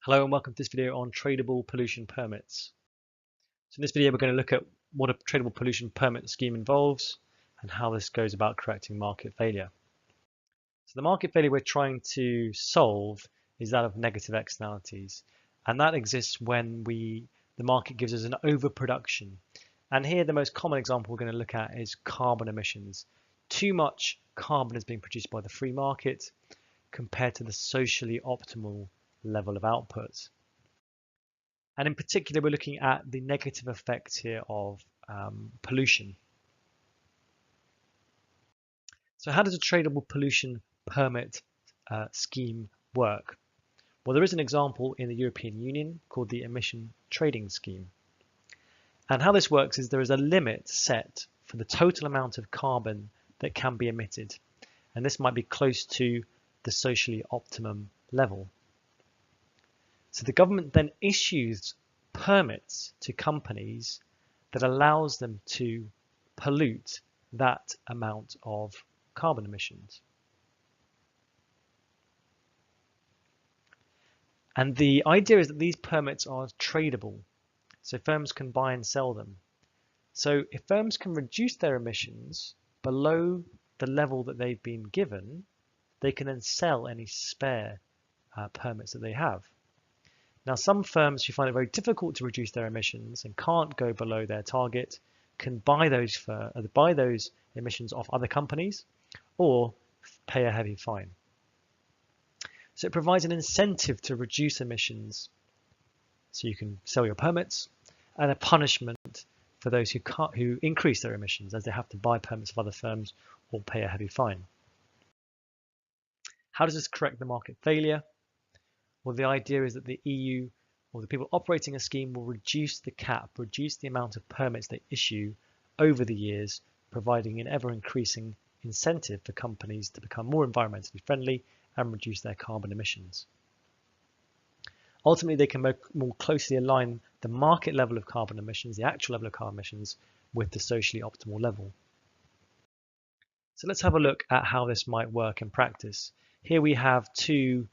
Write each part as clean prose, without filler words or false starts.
Hello and welcome to this video on tradable pollution permits. So in this video we're going to look at what a tradable pollution permit scheme involves and how this goes about correcting market failure. So the market failure we're trying to solve is that of negative externalities, and that exists when the market gives us an overproduction. And here the most common example we're going to look at is carbon emissions. Too much carbon is being produced by the free market compared to the socially optimal level of output. And in particular, we're looking at the negative effects here of pollution. So how does a tradable pollution permit scheme work? Well, there is an example in the European Union called the emission trading scheme. And how this works is there is a limit set for the total amount of carbon that can be emitted. And this might be close to the socially optimum level. So the government then issues permits to companies that allows them to pollute that amount of carbon emissions. And the idea is that these permits are tradable, so firms can buy and sell them. So if firms can reduce their emissions below the level that they've been given, they can then sell any spare permits that they have. Now, some firms who find it very difficult to reduce their emissions and can't go below their target can buy those emissions off other companies or pay a heavy fine. So it provides an incentive to reduce emissions, so you can sell your permits, and a punishment for those who increase their emissions, as they have to buy permits of other firms or pay a heavy fine. How does this correct the market failure? Well, the idea is that the EU or the people operating a scheme will reduce the cap, reduce the amount of permits they issue over the years, providing an ever-increasing incentive for companies to become more environmentally friendly and reduce their carbon emissions. Ultimately, they can more closely align the market level of carbon emissions, the actual level of carbon emissions, with the socially optimal level. So let's have a look at how this might work in practice. Here we have two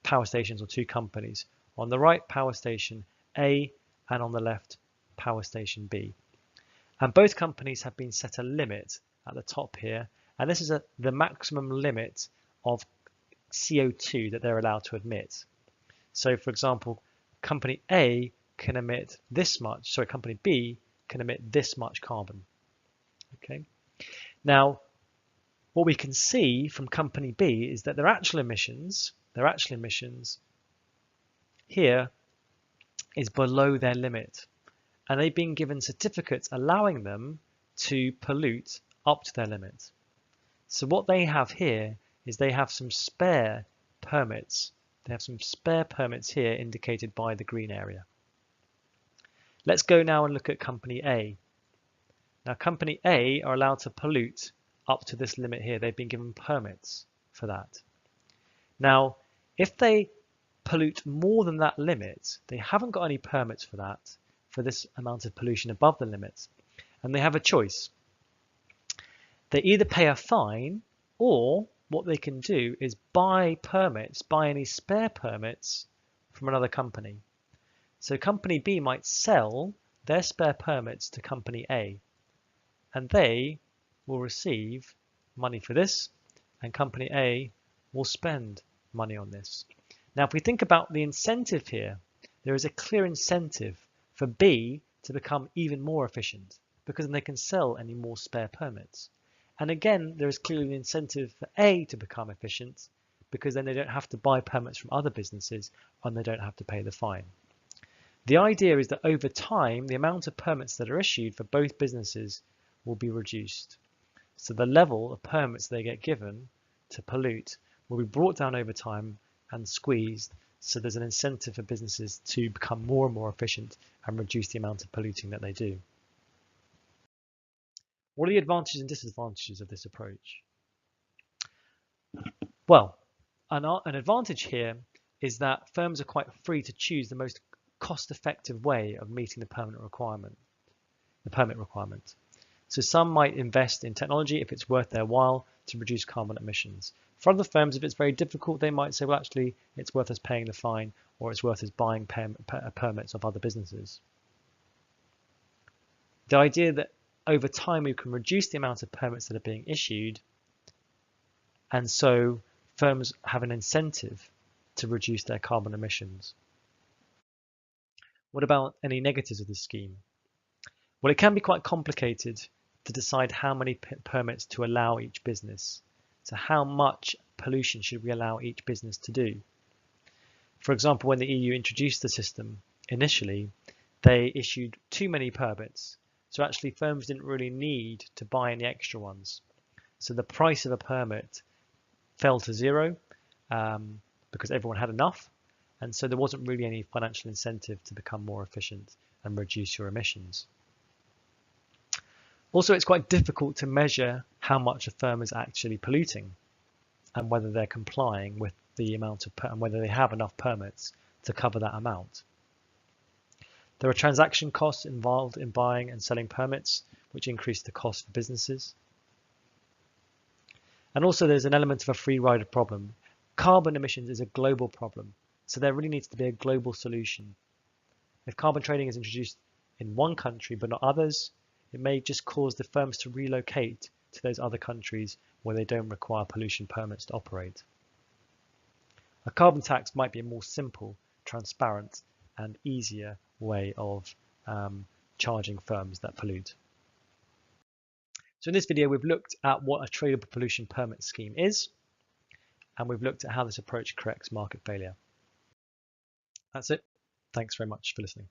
power stations or two companies. On the right, power station A, and on the left, power station B. And both companies have been set a limit at the top here, and this is the maximum limit of CO2 that they're allowed to emit. So for example, company A can emit this much, sorry, company B can emit this much carbon. Okay. Now, what we can see from company B is that their actual emissions here is below their limit, and they've been given certificates allowing them to pollute up to their limit. So what they have here is they have some spare permits. They have some spare permits here indicated by the green area. Let's go now and look at company A. Now company A are allowed to pollute up to this limit here. They've been given permits for that. Now, if they pollute more than that limit, they haven't got any permits for that, for this amount of pollution above the limit, and they have a choice. They either pay a fine, or what they can do is buy permits, buy any spare permits from another company. So company B might sell their spare permits to company A, and they will receive money for this, and company A will spend money on this. Now, if we think about the incentive here, there is a clear incentive for B to become even more efficient, because then they can sell any more spare permits. And again, there is clearly an incentive for A to become efficient, because then they don't have to buy permits from other businesses and they don't have to pay the fine. The idea is that over time, the amount of permits that are issued for both businesses will be reduced. So the level of permits they get given to pollute will be brought down over time and squeezed, so there's an incentive for businesses to become more and more efficient and reduce the amount of polluting that they do. What are the advantages and disadvantages of this approach? Well, an advantage here is that firms are quite free to choose the most cost-effective way of meeting the permit requirement. So some might invest in technology if it's worth their while to reduce carbon emissions. For other firms, if it's very difficult, they might say, well, actually, it's worth us paying the fine or it's worth as buying permits of other businesses. The idea that over time we can reduce the amount of permits that are being issued, and so firms have an incentive to reduce their carbon emissions. What about any negatives of this scheme? Well, it can be quite complicated to decide how many permits to allow each business. So how much pollution should we allow each business to do? For example, when the EU introduced the system initially, they issued too many permits. So actually firms didn't really need to buy any extra ones. So the price of a permit fell to zero because everyone had enough. And so there wasn't really any financial incentive to become more efficient and reduce your emissions. Also, it's quite difficult to measure how much a firm is actually polluting and whether they're complying with the amount of and whether they have enough permits to cover that amount. There are transaction costs involved in buying and selling permits, which increase the cost for businesses. And also there's an element of a free rider problem. Carbon emissions is a global problem, so there really needs to be a global solution. If carbon trading is introduced in one country but not others, it may just cause the firms to relocate to those other countries where they don't require pollution permits to operate. A carbon tax might be a more simple, transparent, and easier way of charging firms that pollute. So in this video, we've looked at what a tradable pollution permit scheme is, and we've looked at how this approach corrects market failure. That's it. Thanks very much for listening.